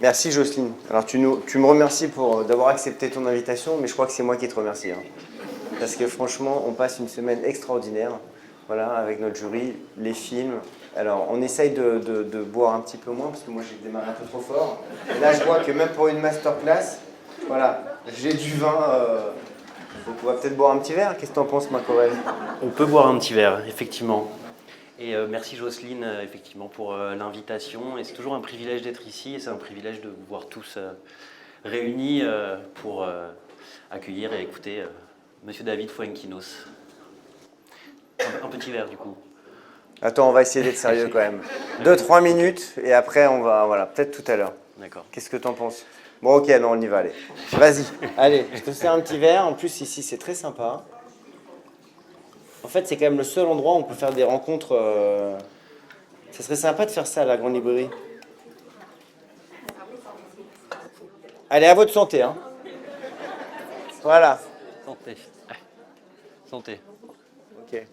Merci Jocelyne. Alors tu me remercies pour d'avoir accepté ton invitation, mais je crois que c'est moi qui te remercie, hein. Parce que franchement, on passe une semaine extraordinaire, voilà, avec notre jury, les films. Alors on essaye de boire un petit peu moins, parce que moi j'ai démarré un peu trop fort. Et là je vois que même pour une masterclass, voilà, j'ai du vin. Donc on va peut-être boire un petit verre. Qu'est-ce que t'en penses, Marc Aurèle? On peut boire un petit verre, effectivement. Et merci Jocelyne, effectivement, pour l'invitation. Et c'est toujours un privilège d'être ici et c'est un privilège de vous voir tous réunis pour accueillir et écouter Monsieur David Fuenquinos. Un petit verre, du coup. Attends, on va essayer d'être sérieux quand même. 2-3 minutes et après on va, voilà, peut-être tout à l'heure. D'accord. Qu'est-ce que t'en penses? Bon, ok, non, on y va, allez. Vas-y, allez, je te sers un petit verre. En plus, ici, c'est très sympa. En fait, c'est quand même le seul endroit où on peut faire des rencontres. Ça serait sympa de faire ça à la Grande Librairie. Allez, à votre santé, hein. Voilà. Santé. Santé. Ok.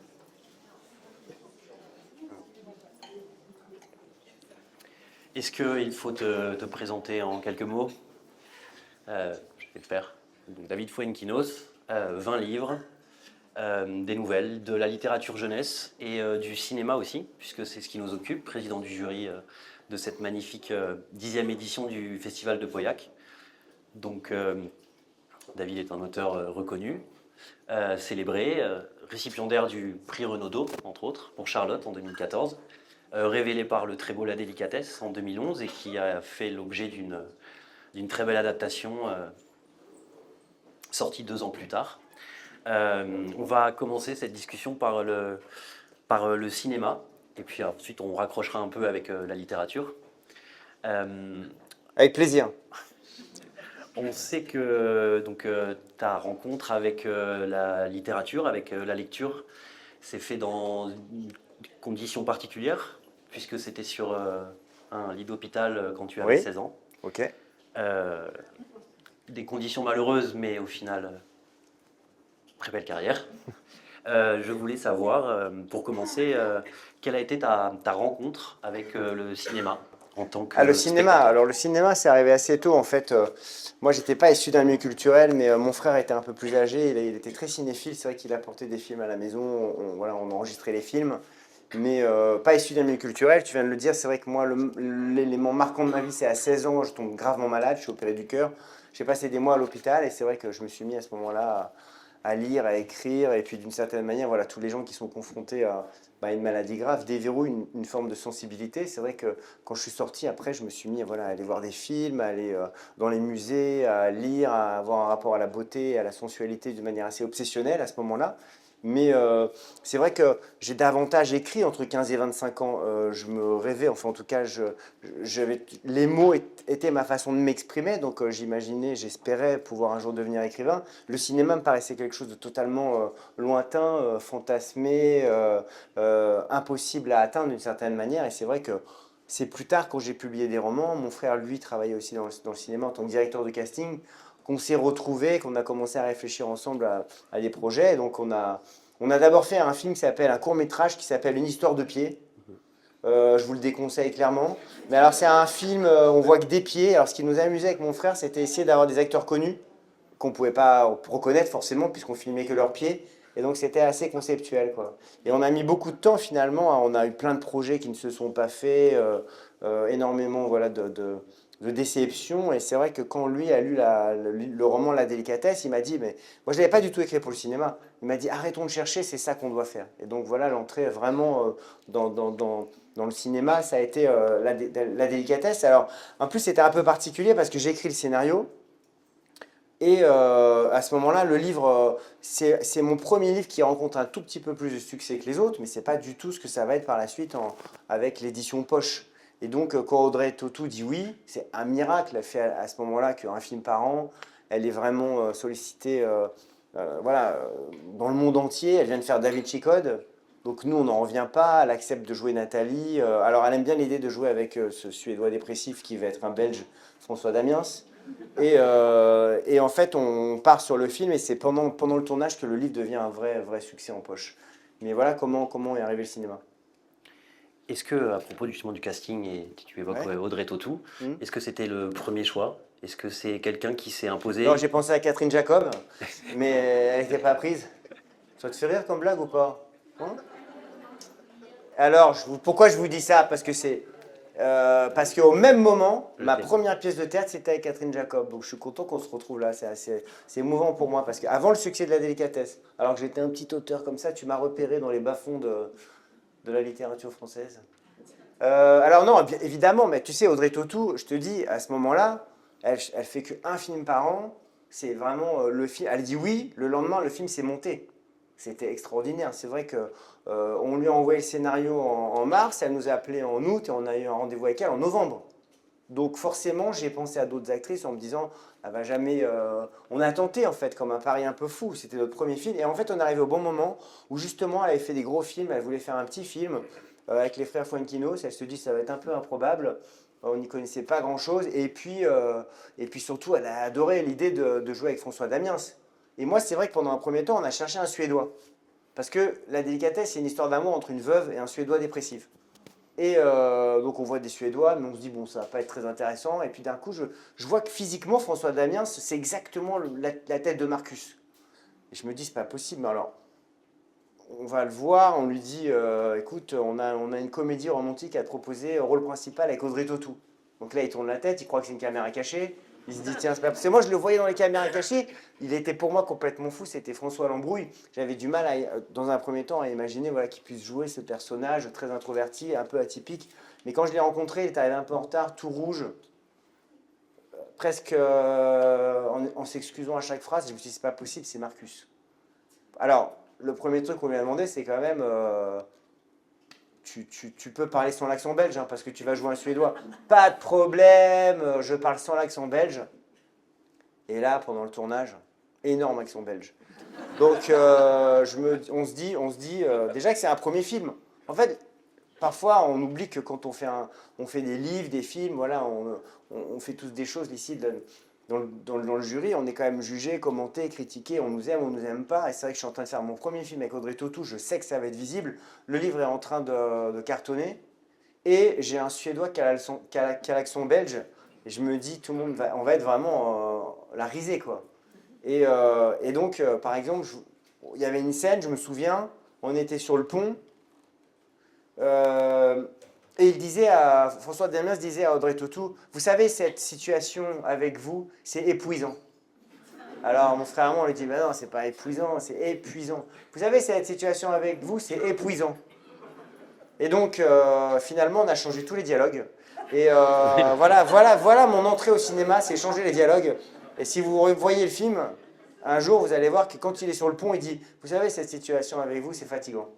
Est-ce qu'il faut te présenter en quelques mots? Je vais le faire. Donc, David Fuenquinos, 20 livres, des nouvelles, de la littérature jeunesse et du cinéma aussi, puisque c'est ce qui nous occupe, président du jury de cette magnifique 10e édition du Festival de Pauillac. Donc, David est un auteur reconnu, célébré, récipiendaire du prix Renaudot, entre autres, pour Charlotte en 2014, révélé par le très beau La Délicatesse en 2011 et qui a fait l'objet d'une très belle adaptation sortie 2 ans plus tard. On va commencer cette discussion par le cinéma, et puis ensuite on raccrochera un peu avec la littérature. Avec plaisir. On sait que ta rencontre avec la littérature, avec la lecture, s'est fait dans des conditions particulières, puisque c'était sur un lit d'hôpital quand tu avais Oui, 16 ans. ok. Euh, des conditions malheureuses, mais au final, très belle carrière. Je voulais savoir, pour commencer, quelle a été ta rencontre avec le cinéma en tant Ah, le que cinéma. Alors, spectateur? le cinéma, c'est arrivé assez tôt, en fait. Moi, j'étais pas issu d'un milieu culturel, mais mon frère était un peu plus âgé. Il était très cinéphile. C'est vrai qu'il apportait des films à la maison. Voilà, on enregistrait les films. Mais pas issu d'un milieu culturel, tu viens de le dire. C'est vrai que moi, l'élément marquant de ma vie, c'est à 16 ans, je tombe gravement malade. Je suis opéré du cœur. J'ai passé des mois à l'hôpital et c'est vrai que je me suis mis à ce moment-là à lire, à écrire. Et puis, d'une certaine manière, voilà, tous les gens qui sont confrontés à une maladie grave déverrouillent une forme de sensibilité. C'est vrai que quand je suis sorti, après, je me suis mis voilà, à aller voir des films, à aller dans les musées, à lire, à avoir un rapport à la beauté, à la sensualité de manière assez obsessionnelle à ce moment-là. Mais c'est vrai que j'ai davantage écrit entre 15 et 25 ans. Je me rêvais, enfin en tout cas, les mots étaient ma façon de m'exprimer. Donc j'imaginais, j'espérais pouvoir un jour devenir écrivain. Le cinéma me paraissait quelque chose de totalement lointain, fantasmé, impossible à atteindre d'une certaine manière. Et c'est vrai que c'est plus tard, quand j'ai publié des romans, mon frère, lui, travaillait aussi dans le cinéma en tant que directeur de casting, qu'on s'est retrouvés, qu'on a commencé à réfléchir ensemble à des projets. Et donc on a d'abord fait un film qui s'appelle, un court métrage qui s'appelle Une histoire de pied. Je vous le déconseille clairement. Mais alors c'est un film, on voit que des pieds. Alors ce qui nous amusait avec mon frère, c'était essayer d'avoir des acteurs connus qu'on ne pouvait pas reconnaître forcément puisqu'on filmait que leurs pieds. Et donc c'était assez conceptuel, quoi. Et on a mis beaucoup de temps finalement. On a eu plein de projets qui ne se sont pas faits, énormément voilà, de déception. Et c'est vrai que quand lui a lu le roman La Délicatesse, il m'a dit, mais moi je ne l'avais pas du tout écrit pour le cinéma. Il m'a dit, arrêtons de chercher, c'est ça qu'on doit faire. Et donc voilà l'entrée vraiment dans le cinéma, ça a été la Délicatesse. Alors en plus c'était un peu particulier parce que j'ai écrit le scénario. Et à ce moment-là, le livre, c'est mon premier livre qui rencontre un tout petit peu plus de succès que les autres, mais c'est pas du tout ce que ça va être par la suite avec l'édition poche. Et donc, quand Audrey Tautou dit oui, c'est un miracle. Elle fait à ce moment-là qu'un film par an, elle est vraiment sollicitée voilà, dans le monde entier. Elle vient de faire David Chicode. Donc nous, on n'en revient pas. Elle accepte de jouer Nathalie. Alors, elle aime bien l'idée de jouer avec ce Suédois dépressif qui va être un Belge, François Damiens. Et en fait, on part sur le film et c'est pendant le tournage que le livre devient un vrai succès en poche. Mais voilà comment est arrivé le cinéma. Est-ce que, à propos justement du casting, et tu évoques Ouais. Audrey Tautou, Hmm. est-ce que c'était le premier choix? Est-ce que c'est quelqu'un qui s'est imposé? Non, j'ai pensé à Catherine Jacob, mais elle n'était pas prise. Ça te fait rire comme blague ou pas? Hein? Alors, pourquoi je vous dis ça? Parce qu'au même moment, Je ma sais. première pièce de théâtre, c'était avec Catherine Jacob. Donc je suis content qu'on se retrouve là. C'est émouvant pour moi. Parce qu'avant le succès de La Délicatesse, alors que j'étais un petit auteur comme ça, tu m'as repéré dans les bas-fonds de la littérature française. Alors non, évidemment, mais tu sais, Audrey Tautou, je te dis, à ce moment-là, elle fait qu'un film par an. C'est vraiment le film. Elle dit oui, le lendemain, le film s'est monté. C'était extraordinaire. C'est vrai que on lui a envoyé le scénario en mars, elle nous a appelé en août et on a eu un rendez-vous avec elle en novembre. Donc forcément, j'ai pensé à d'autres actrices en me disant, elle va jamais. On a tenté en fait comme un pari un peu fou. C'était notre premier film et en fait, on est arrivé au bon moment où justement, elle avait fait des gros films. Elle voulait faire un petit film avec les frères Fuenquinos. Elle se dit, ça va être un peu improbable. On n'y connaissait pas grand-chose. Et puis surtout, elle a adoré l'idée de jouer avec François Damiens. Et moi, c'est vrai que pendant un premier temps, on a cherché un Suédois. Parce que La Délicatesse, c'est une histoire d'amour entre une veuve et un Suédois dépressif. Et donc on voit des Suédois, mais on se dit, bon, ça va pas être très intéressant. Et puis d'un coup, je vois que physiquement, François Damiens, c'est exactement la tête de Marcus. Et je me dis, c'est pas possible. Mais alors, on va le voir, on lui dit, écoute, on a une comédie romantique à te proposer, rôle principal avec Audrey Tautou. Donc là, il tourne la tête, il croit que c'est une caméra cachée. Il se dit, tiens, c'est pas possible. Moi, je le voyais dans les caméras cachées. Il était pour moi complètement fou. C'était François Lambrouille. J'avais du mal, dans un premier temps, à imaginer voilà, qu'il puisse jouer ce personnage très introverti, un peu atypique. Mais quand je l'ai rencontré, il était arrivé un peu en retard, tout rouge, presque en s'excusant à chaque phrase. Je me suis dit, c'est pas possible, c'est Marcus. Alors, le premier truc qu'on lui a demandé, c'est quand même tu peux parler sans l'accent belge, hein, parce que tu vas jouer un Suédois. Pas de problème, je parle sans l'accent belge. Et là, pendant le tournage, énorme accent belge. Donc, on se dit déjà que c'est un premier film. En fait, parfois, on oublie que quand on fait des livres, des films, voilà, on fait tous des choses ici dans le jury. On est quand même jugé, commenté, critiqué. On nous aime pas. Et c'est vrai que je suis en train de faire mon premier film avec Audrey Tautou. Je sais que ça va être visible. Le livre est en train de cartonner. Et j'ai un Suédois qui a l'accent belge. Et je me dis, on va être vraiment la risée, quoi. Et donc, par exemple, il y avait une scène, je me souviens, on était sur le pont. euh, et François Damiens disait à Audrey Tautou, vous savez, cette situation avec vous, c'est épuisant. Alors mon frère et moi, on lui dit, bah non, c'est pas épuisant, c'est épuisant. Vous savez, cette situation avec vous, c'est épuisant. Et donc, finalement, on a changé tous les dialogues. Et voilà mon entrée au cinéma, c'est changer les dialogues. Et si vous voyez le film, un jour, vous allez voir que quand il est sur le pont, il dit, vous savez, cette situation avec vous, c'est fatigant.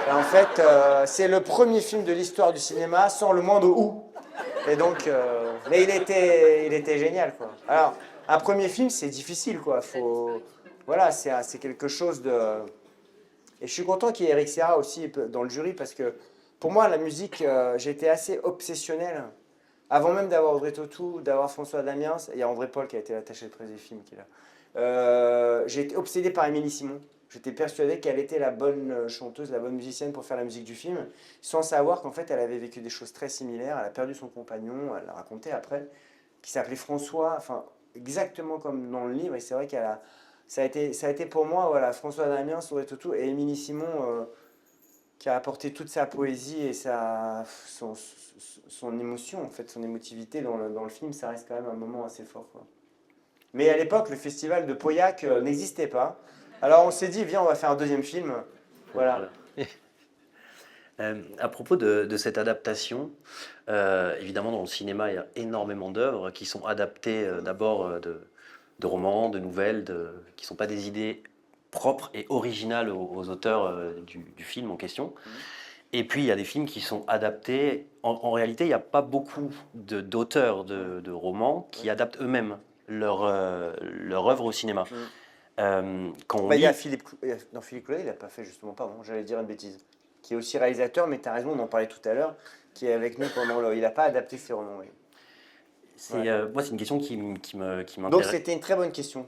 Et en fait, c'est le premier film de l'histoire du cinéma sans le moindre ou. Et donc, mais il était génial, quoi. Alors, un premier film, c'est difficile, quoi. Voilà, c'est quelque chose de. Et je suis content qu'il y ait Eric Serra aussi dans le jury parce que pour moi, la musique, j'ai été assez obsessionnel. Avant même d'avoir Audrey Tautou, d'avoir François Damiens, il y a André Paul qui a été l'attaché de presse du film qui est là. J'ai été obsédé par Émilie Simon. J'étais persuadé qu'elle était la bonne chanteuse, la bonne musicienne pour faire la musique du film, sans savoir qu'en fait elle avait vécu des choses très similaires. Elle a perdu son compagnon, elle l'a raconté après, qui s'appelait François, enfin exactement comme dans le livre. Et c'est vrai ça a été pour moi, voilà, François Damiens, Audrey Tautou et Émilie Simon qui a apporté toute sa poésie et son émotion, en fait, son émotivité dans le film. Ça reste quand même un moment assez fort, quoi. Mais à l'époque, le festival de Pauillac n'existait pas. Alors on s'est dit, viens, on va faire un deuxième film. Voilà. À propos de cette adaptation, évidemment dans le cinéma il y a énormément d'œuvres qui sont adaptées d'abord de romans, de nouvelles, qui ne sont pas des idées propres et originales aux auteurs du film en question. Et puis il y a des films qui sont adaptés. En réalité, il n'y a pas beaucoup d'auteurs de romans qui adaptent eux-mêmes leur œuvre au cinéma. Quand on Bah, il y a lit, Philippe Claudel, il n'a pas fait justement, pardon, j'allais dire une bêtise, qui est aussi réalisateur, mais tu as raison, on en parlait tout à l'heure, qui est avec nous pendant il n'a pas adapté ses romans. Oui. moi c'est une question qui Donc m'intéresse. c'était une très bonne question.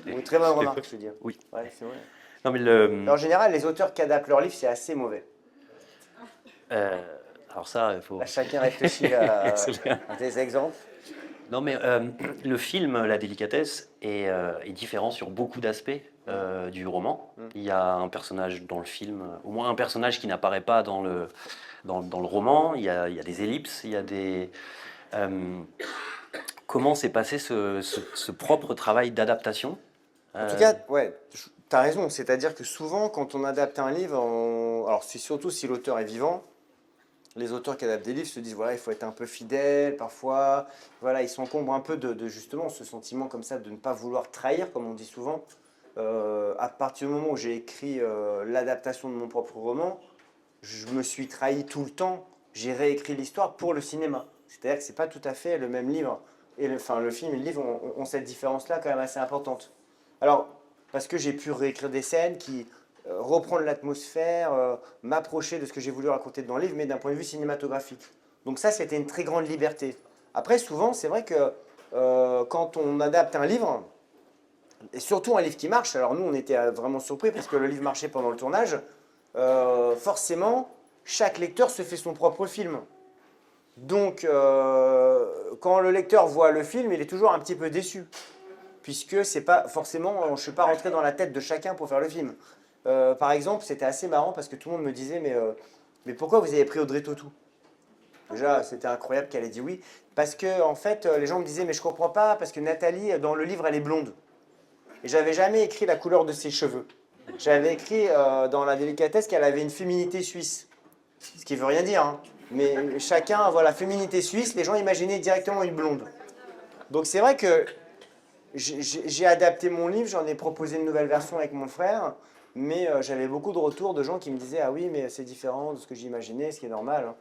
Ou une très bonne remarque, je veux dire. Oui. Ouais, c'est vrai. Non, mais En général, les auteurs qui adaptent leurs livres, c'est assez mauvais. Alors ça, il faut... Là, chacun réfléchit à des exemples. Non, mais le film La délicatesse est différent sur beaucoup d'aspects du roman. Mm. Il y a un personnage dans le film, au moins un personnage qui n'apparaît pas dans le roman. Il y a des ellipses, il y a des... euh, comment s'est passé ce propre travail d'adaptation? En tout Euh, cas, ouais, tu as raison. C'est-à-dire que souvent, quand on adapte un livre, alors c'est surtout si l'auteur est vivant, les auteurs qui adaptent des livres se disent, voilà, il faut être un peu fidèle parfois. Voilà, ils s'encombrent un peu de justement ce sentiment comme ça de ne pas vouloir trahir, comme on dit souvent. À partir du moment où j'ai écrit l'adaptation de mon propre roman, je me suis trahi tout le temps. J'ai réécrit l'histoire pour le cinéma. C'est-à-dire que c'est pas tout à fait le même livre. Et enfin, le film et le livre ont cette différence-là quand même assez importante. Alors, parce que j'ai pu réécrire des scènes qui reprendre l'atmosphère, m'approcher de ce que j'ai voulu raconter dans le livre, mais d'un point de vue cinématographique. Donc ça, c'était une très grande liberté. Après, souvent, c'est vrai que quand on adapte un livre, et surtout un livre qui marche, alors nous, on était vraiment surpris parce que le livre marchait pendant le tournage, forcément, chaque lecteur se fait son propre film. Donc, quand le lecteur voit le film, il est toujours un petit peu déçu, puisque c'est pas forcément, je ne suis pas rentré dans la tête de chacun pour faire le film. Par exemple, c'était assez marrant parce que tout le monde me disait mais pourquoi vous avez pris Audrey Tautou? Déjà, c'était incroyable qu'elle ait dit oui. Parce que, en fait, les gens me disaient mais je comprends pas, parce que Nathalie, dans le livre, elle est blonde. Et j'avais jamais écrit la couleur de ses cheveux. J'avais écrit dans La délicatesse qu'elle avait une féminité suisse. Ce qui veut rien dire, hein. Mais chacun, voilà, féminité suisse, les gens imaginaient directement une blonde. Donc c'est vrai que j'ai adapté mon livre, j'en ai proposé une nouvelle version avec mon frère, mais j'avais beaucoup de retours de gens qui me disaient ah oui, mais c'est différent de ce que j'imaginais, ce qui est normal, hein.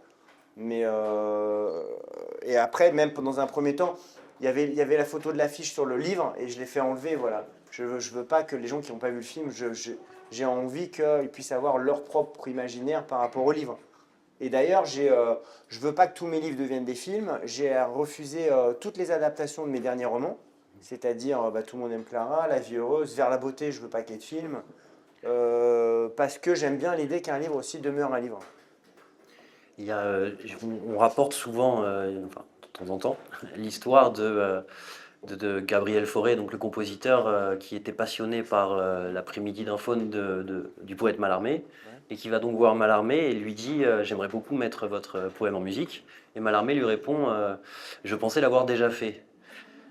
Mais et après, même dans un premier temps, il y avait la photo de l'affiche sur le livre et je l'ai fait enlever, voilà. Je veux pas que les gens qui n'ont pas vu le film, j'ai envie qu'ils puissent avoir leur propre imaginaire par rapport au livre. Et d'ailleurs, je veux pas que tous mes livres deviennent des films. J'ai refusé toutes les adaptations de mes derniers romans, c'est-à-dire Tout le monde aime Clara, La vie heureuse, Vers la beauté, je veux pas qu'il y ait de film, parce que j'aime bien l'idée qu'un livre aussi demeure un livre. il y a, on rapporte souvent, enfin, de temps en temps, l'histoire de Gabriel Fauré, donc le compositeur qui était passionné par l'après-midi d'un faune du poète Mallarmé, Ouais. et qui va donc voir Mallarmé et lui dit j'aimerais beaucoup mettre votre poème en musique. Et Mallarmé lui répond je pensais l'avoir déjà fait.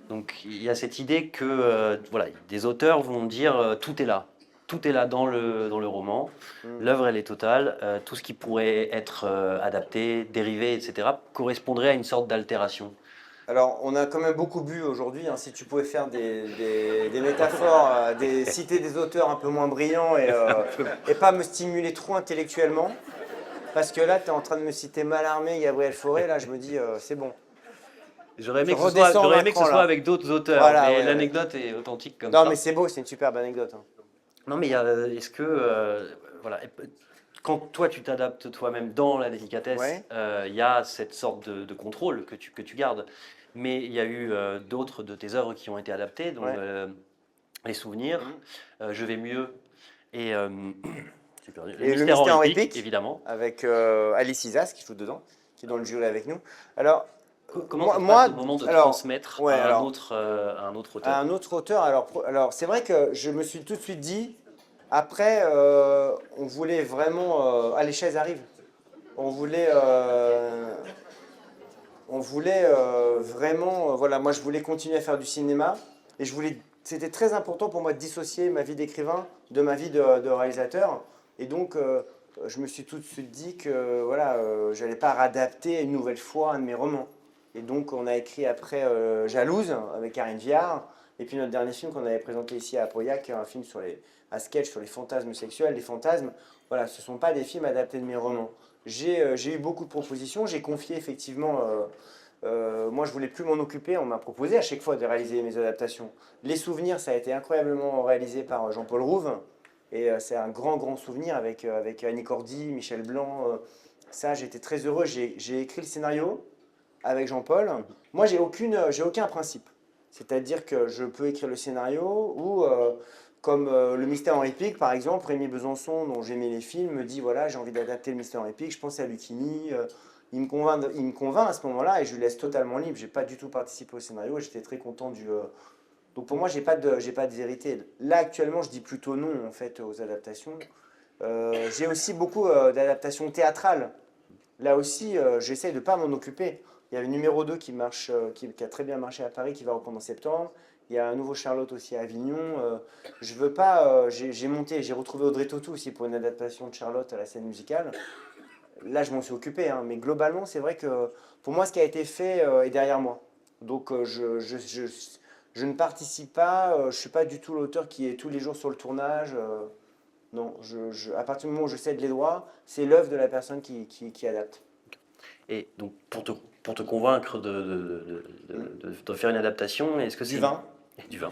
Donc il y a cette idée que voilà, des auteurs vont dire tout est là. Tout est là dans le roman. Mm. L'œuvre, elle est totale. Tout ce qui pourrait être adapté, dérivé, etc., correspondrait à une sorte d'altération. Alors, on a quand même beaucoup bu aujourd'hui, hein. Si tu pouvais faire des métaphores, citer des auteurs un peu moins brillants et pas me stimuler trop intellectuellement, parce que là, tu es en train de me citer Mallarmé, Gabriel Fauré, là, je me dis, c'est bon. Je redescends J'aurais d'un aimé que cran, ce soit là. avec d'autres auteurs, Voilà, mais ouais, ouais. l'anecdote est authentique comme Non, mais ça. c'est beau, c'est une superbe anecdote, hein. Non, mais est-ce que, voilà, quand toi tu t'adaptes toi-même dans la délicatesse, Ouais. il y a cette sorte de contrôle que tu gardes. Mais il y a eu d'autres de tes œuvres qui ont été adaptées, dont Ouais. Les Souvenirs, Mhm. Je vais mieux et j'ai perdu. Le Et Le Mystère Mystère en Horrifique, épique, évidemment. avec Alice Isas qui joue dedans, qui est dans le jury avec nous. Alors, Comment ça se passe au moment de alors, transmettre ouais, à un autre à auteur? un autre auteur, alors c'est vrai que je me suis tout de suite dit, après, on voulait vraiment, ah, les chaises arrivent, on voulait, vraiment, voilà, moi je voulais continuer à faire du cinéma, et c'était très important pour moi de dissocier ma vie d'écrivain de ma vie de réalisateur, et donc je me suis tout de suite dit que voilà, j'allais pas réadapter une nouvelle fois un de mes romans. Et donc on a écrit après Jalouse avec Karine Viard, et puis notre dernier film qu'on avait présenté ici à Apollac, un film un sketch sur les fantasmes sexuels, les fantasmes. Voilà, ce ne sont pas des films adaptés de mes romans. J'ai eu beaucoup de propositions, j'ai confié effectivement. Moi, je voulais plus m'en occuper. On m'a proposé à chaque fois de réaliser mes adaptations. Les Souvenirs, ça a été incroyablement réalisé par Jean-Paul Rouve. Et c'est un grand, grand souvenir avec Annie Cordy, Michel Blanc. Ça, j'étais très heureux. J'ai écrit le scénario avec Jean-Paul. Moi, j'ai aucun principe. C'est-à-dire que je peux écrire le scénario ou Comme le Mystère en réplique, par exemple, Rémi Besançon, dont j'aimais les films, me dit voilà, j'ai envie d'adapter le Mystère en réplique, je pense à Lucchini. Il me convainc à ce moment-là et je lui laisse totalement libre. J'ai pas du tout participé au scénario et j'étais très content du. Donc pour moi, j'ai pas de vérité. Là, actuellement, je dis plutôt non en fait aux adaptations. J'ai aussi beaucoup d'adaptations théâtrales. Là aussi, j'essaie de ne pas m'en occuper. Il y a le numéro 2 qui marche, qui a très bien marché à Paris, qui va reprendre en septembre. Il y a un nouveau Charlotte aussi à Avignon. Je veux pas. J'ai retrouvé Audrey Tautou aussi pour une adaptation de Charlotte à la scène musicale. Là, je m'en suis occupé, hein, mais globalement, c'est vrai que pour moi, ce qui a été fait est derrière moi. Donc, je ne participe pas. Je suis pas du tout l'auteur qui est tous les jours sur le tournage. Non, à partir du moment où je cède les droits, c'est l'œuvre de la personne qui adapte. Et donc, pour te convaincre de faire une adaptation, est-ce que Du c'est... vin, Du vin.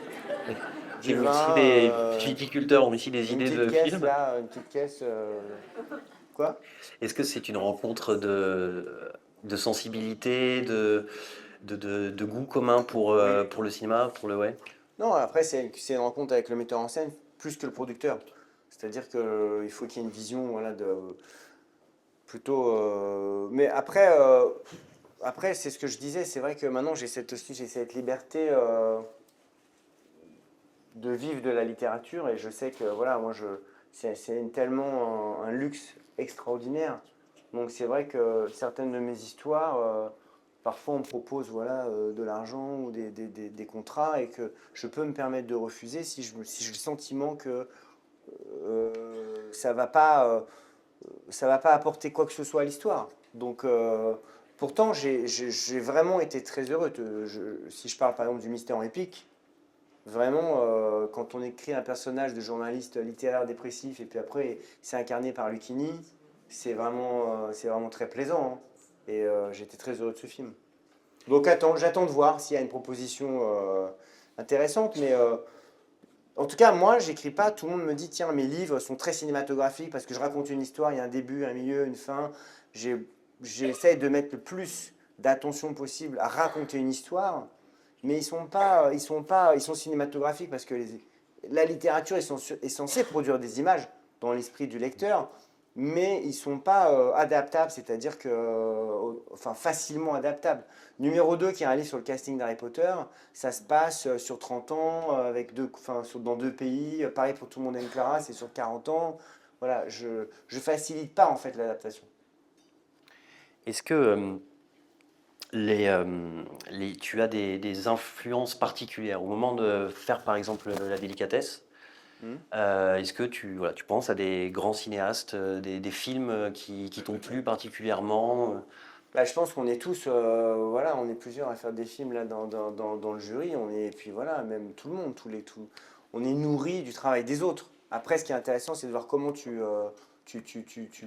du Et aussi vin, des viticulteurs ont aussi des une idées petite de caisse films. là, une petite caisse. Quoi? Est-ce que c'est une rencontre de sensibilité, de goût commun Oui. pour le cinéma, pour le ouais? Non, après, c'est une rencontre avec le metteur en scène plus que le producteur. C'est-à-dire qu'il faut qu'il y ait une vision, voilà, plutôt. Mais après, c'est ce que je disais, c'est vrai que maintenant j'ai cette liberté de vivre de la littérature et je sais que voilà, c'est tellement un luxe extraordinaire. Donc c'est vrai que certaines de mes histoires, parfois on me propose voilà, de l'argent ou des contrats et que je peux me permettre de refuser si j'ai le sentiment que ça va pas, ça va pas apporter quoi que ce soit à l'histoire. Donc pourtant j'ai vraiment été très heureux. Si je parle par exemple du Mystère en épique, vraiment, quand on écrit un personnage de journaliste littéraire dépressif et puis après c'est incarné par Lucchini, c'est vraiment très plaisant, hein. Et j'étais très heureux de ce film. Donc j'attends de voir s'il y a une proposition intéressante, mais en tout cas, moi, j'écris pas. Tout le monde me dit, tiens, mes livres sont très cinématographiques parce que je raconte une histoire, il y a un début, un milieu, une fin. J'essaie de mettre le plus d'attention possible à raconter une histoire, mais ils sont cinématographiques parce que la littérature est censée produire des images dans l'esprit du lecteur, mais ils sont pas adaptables, c'est-à-dire que, enfin, facilement adaptables. Numéro 2 qui est un livre sur le casting d'Harry Potter, ça se passe sur 30 ans, dans deux pays. Pareil pour Tout le monde aime Clara, c'est sur 40 ans. Voilà, je facilite pas en fait l'adaptation. Est-ce que tu as des influences particulières au moment de faire par exemple la délicatesse? Hmm. Est-ce que voilà, tu penses à des grands cinéastes, des films qui t'ont plu particulièrement? Bah, je pense qu'on est tous, voilà, on est plusieurs à faire des films là dans le jury. Et puis voilà, même tout le monde, on est nourri du travail des autres. Après, ce qui est intéressant, c'est de voir comment tu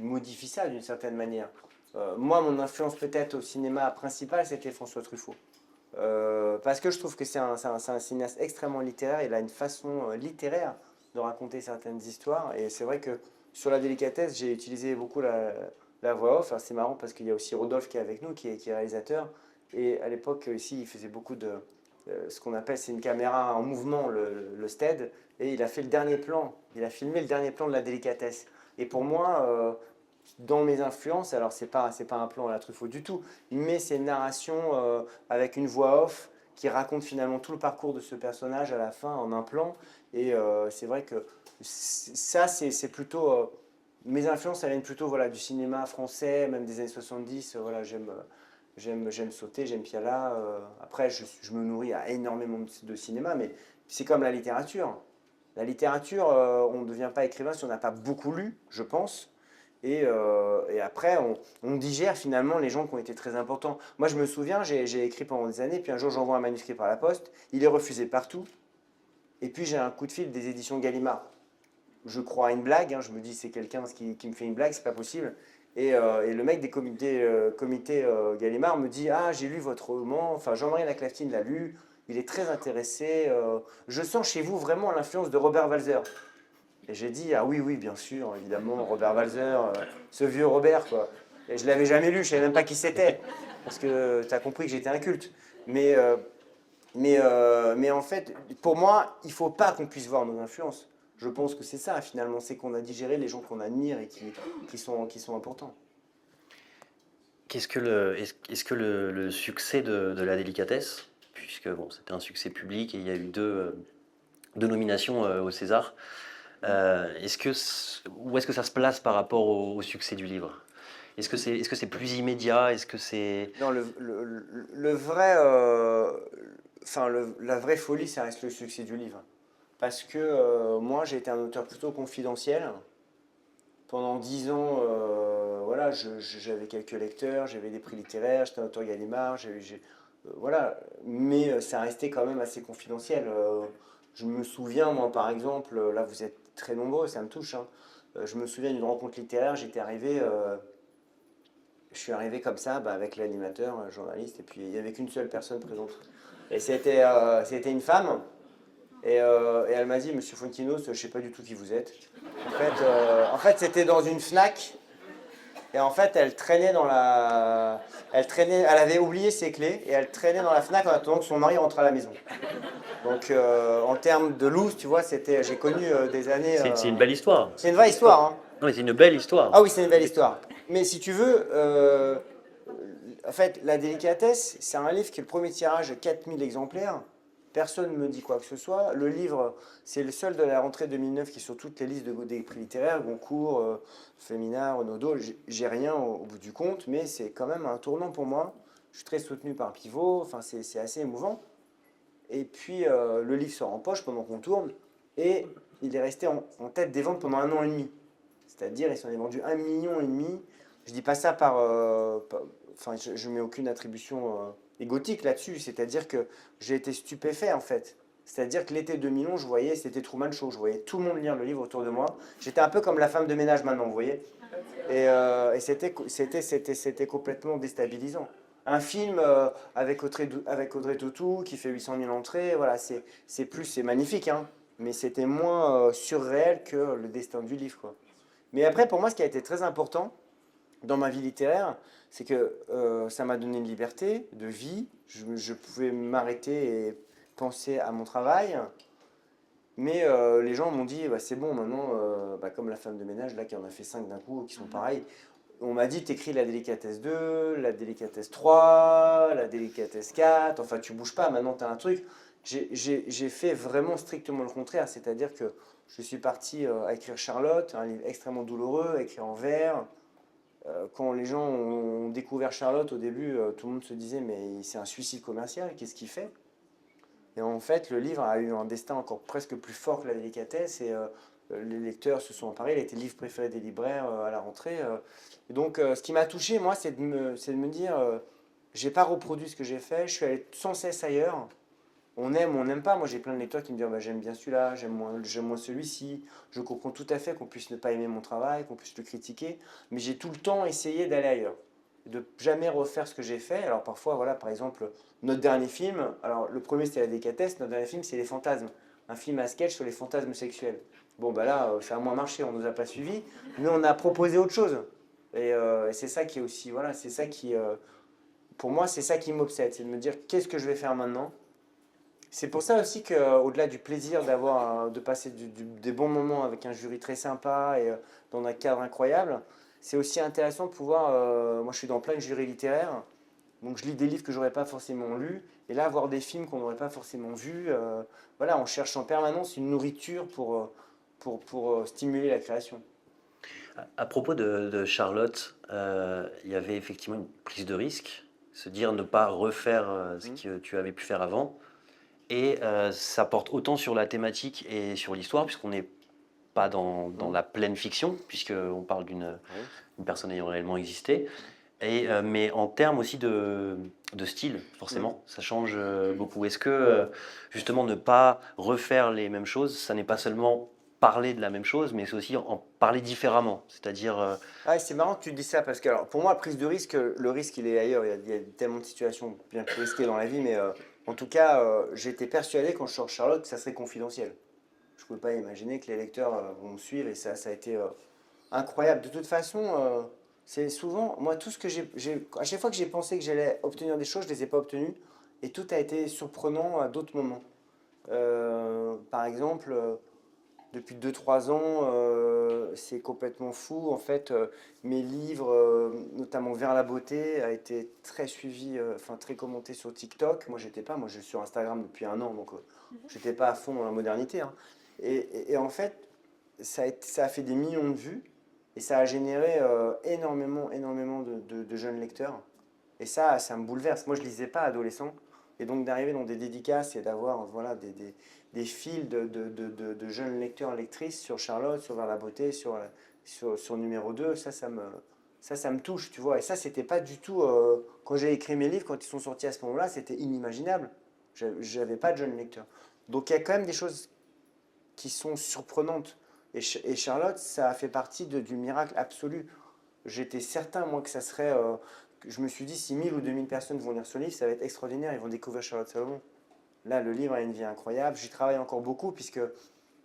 modifies ça d'une certaine manière. Moi, mon influence peut-être au cinéma principal, c'était François Truffaut. Parce que je trouve que c'est un cinéaste extrêmement littéraire. Il a une façon littéraire de raconter certaines histoires. Et c'est vrai que sur la délicatesse, j'ai utilisé beaucoup la voix off. Alors, c'est marrant parce qu'il y a aussi Rodolphe qui est avec nous, qui est réalisateur. Et à l'époque, ici, il faisait beaucoup de ce qu'on appelle, c'est une caméra en mouvement, le stead. Et il a fait le dernier plan. Il a filmé le dernier plan de la délicatesse. Et pour moi, dans mes influences, alors c'est pas un plan à la Truffaut du tout, mais c'est une narration avec une voix off qui raconte finalement tout le parcours de ce personnage à la fin en un plan. Et c'est vrai que ça, c'est plutôt. Mes influences, elles viennent plutôt voilà, du cinéma français, même des années 70. Voilà, j'aime sauter, j'aime Piala. Après, je me nourris à énormément de cinéma, mais c'est comme la littérature. La littérature, on ne devient pas écrivain si on n'a pas beaucoup lu, je pense. Et après, on digère finalement les gens qui ont été très importants. Moi, je me souviens, j'ai écrit pendant des années, puis un jour, j'envoie un manuscrit par la poste. Il est refusé partout. Et puis, j'ai un coup de fil des éditions Gallimard. Je crois à une blague, hein, je me dis, c'est quelqu'un qui me fait une blague, c'est pas possible. Et le mec des comités Gallimard me dit, ah, j'ai lu votre roman, enfin, Jean-Marie Laclaftine l'a lu, il est très intéressé. Je sens chez vous vraiment l'influence de Robert Walser. Et j'ai dit, ah oui, oui, bien sûr, évidemment, Robert Walser, ce vieux Robert, quoi. Et je l'avais jamais lu, je savais même pas qui c'était, parce que tu as compris que j'étais inculte. Mais en fait, pour moi, il faut pas qu'on puisse voir nos influences. Je pense que c'est ça finalement, c'est qu'on a digéré les gens qu'on admire et qui sont importants. Est-ce que le succès de la délicatesse, puisque bon, c'était un succès public et il y a eu deux nominations au César, où est-ce que ça se place par rapport au succès du livre? Est-ce que c'est plus immédiat? Est-ce que c'est... Non, le vrai, enfin, la vraie folie, ça reste le succès du livre. Parce que moi, j'ai été un auteur plutôt confidentiel. Pendant 10 ans, voilà, j'avais quelques lecteurs, j'avais des prix littéraires, j'étais un auteur Gallimard, voilà. Mais ça restait quand même assez confidentiel. Je me souviens, moi, par exemple, là, vous êtes très nombreux, ça me touche, hein. Je me souviens d'une rencontre littéraire, je suis arrivé comme ça, bah, avec l'animateur, journaliste, et puis il n'y avait qu'une seule personne présente. Et c'était une femme, et elle m'a dit, Monsieur Fontinos, je ne sais pas du tout qui vous êtes. En fait c'était dans une Fnac, et en fait, elle avait oublié ses clés, et elle traînait dans la Fnac en attendant que son mari rentre à la maison. Donc, en termes de loose, tu vois, j'ai connu des années. C'est une belle histoire. C'est une vraie histoire, hein. Non, mais c'est une belle histoire. Ah oui, c'est une belle histoire. Mais si tu veux, en fait, La délicatesse, c'est un livre qui est le premier tirage de 4000 exemplaires. Personne ne me dit quoi que ce soit. Le livre, c'est le seul de la rentrée 2009 qui est sur toutes les listes des prix littéraires, Goncourt, Femina, Renaudot. J'ai rien au bout du compte, mais c'est quand même un tournant pour moi. Je suis très soutenu par Pivot, enfin, c'est assez émouvant. Et puis, le livre sort en poche pendant qu'on tourne, et il est resté en tête des ventes pendant 1 an et demi. C'est-à-dire, il s'en est vendu 1,5 million. Je dis pas ça enfin, je mets aucune attribution égotique là-dessus. C'est-à-dire que j'ai été stupéfait en fait. C'est-à-dire que l'été 2011, je voyais, c'était Truman Show. Je voyais tout le monde lire le livre autour de moi. J'étais un peu comme la femme de ménage maintenant, vous voyez. Et c'était complètement déstabilisant. Un film avec Audrey Tautou qui fait 800 000 entrées, voilà, c'est magnifique, hein, mais c'était moins surréel que le destin du livre, quoi. Mais après, pour moi, ce qui a été très important dans ma vie littéraire, c'est que ça m'a donné une liberté de vie. Je pouvais m'arrêter et penser à mon travail. Mais les gens m'ont dit, bah, c'est bon, maintenant, bah, comme la femme de ménage, là, qui en a fait 5 d'un coup, qui sont pareils. On m'a dit, t'écris la délicatesse 2, la délicatesse 3, la délicatesse 4, enfin, tu bouges pas, maintenant, t'as un truc. J'ai fait vraiment strictement le contraire, c'est-à-dire que je suis parti à écrire Charlotte, un livre extrêmement douloureux, écrit en vers. Quand les gens ont découvert Charlotte au début, tout le monde se disait, mais c'est un suicide commercial, qu'est-ce qu'il fait? Et en fait, le livre a eu un destin encore presque plus fort que la délicatesse, et les lecteurs se sont emparés, il a été le livre préféré des libraires à la rentrée. Et donc, ce qui m'a touché, moi, c'est de me dire, j'ai pas reproduit ce que j'ai fait, je suis allé sans cesse ailleurs. On aime ou on n'aime pas. Moi, j'ai plein de lecteurs qui me disent, bah, j'aime bien celui-là, j'aime moins celui-ci. Je comprends tout à fait qu'on puisse ne pas aimer mon travail, qu'on puisse le critiquer, mais j'ai tout le temps essayé d'aller ailleurs, de jamais refaire ce que j'ai fait. Alors parfois, voilà, par exemple, notre dernier film, alors le premier c'était La délicatesse, notre dernier film c'est Les Fantasmes, un film à sketch sur les fantasmes sexuels. Bon, bah là, ça a moins marché, on nous a pas suivis, mais on a proposé autre chose. Et c'est ça qui est aussi, voilà, c'est ça qui, pour moi, c'est ça qui m'obsède, c'est de me dire qu'est-ce que je vais faire maintenant. C'est pour ça aussi qu'au-delà du plaisir de passer des bons moments avec un jury très sympa et dans un cadre incroyable, c'est aussi intéressant de pouvoir. Moi, je suis dans plein de jurys littéraires, donc je lis des livres que j'aurais pas forcément lus, et là, voir des films qu'on n'aurait pas forcément vus. Voilà, on cherche en permanence une nourriture pour stimuler la création. À propos de Charlotte, il y avait effectivement une prise de risque, se dire ne pas refaire ce que tu avais pu faire avant. Et ça porte autant sur la thématique et sur l'histoire, puisqu'on n'est pas dans la pleine fiction, puisqu'on parle d'une personne ayant réellement existé. Mais en termes aussi de style, forcément, ça change beaucoup. Est-ce que justement ne pas refaire les mêmes choses, ça n'est pas seulement parler de la même chose, mais c'est aussi en parler différemment, c'est-à-dire Ah, c'est marrant que tu dis ça parce que alors, pour moi, prise de risque, le risque il est ailleurs. Il y a tellement de situations bien plus risquées dans la vie, mais en tout cas, j'étais persuadé quand je sors Charlotte que ça serait confidentiel. Je ne pouvais pas imaginer que les lecteurs vont me suivre et ça a été incroyable. De toute façon, c'est souvent, moi, tout ce que à chaque fois que j'ai pensé que j'allais obtenir des choses, je ne les ai pas obtenues et tout a été surprenant à d'autres moments. Par exemple, depuis 2-3 ans, c'est complètement fou. En fait, mes livres, notamment Vers la beauté, a été très suivi, enfin très commenté sur TikTok. Moi je suis sur Instagram depuis un an, donc j'étais pas à fond dans la modernité, hein. Et en fait, ça a fait des millions de vues et ça a généré énormément de jeunes lecteurs. Et ça me bouleverse. Moi, je lisais pas adolescent. Et donc d'arriver dans des dédicaces et d'avoir voilà, des fils de jeunes lecteurs, lectrices sur Charlotte, sur Vers la beauté, sur numéro 2, ça me touche, tu vois. Et ça, c'était pas du tout. Quand j'ai écrit mes livres, quand ils sont sortis à ce moment-là, c'était inimaginable. J'avais pas de jeunes lecteurs. Donc il y a quand même des choses qui sont surprenantes. Et Charlotte, ça a fait partie du miracle absolu. J'étais certain, moi, que ça serait. Je me suis dit, si 1000 ou 2000 personnes vont lire ce livre, ça va être extraordinaire. Ils vont découvrir Charlotte Salomon. Là, le livre a une vie incroyable. J'y travaille encore beaucoup, puisque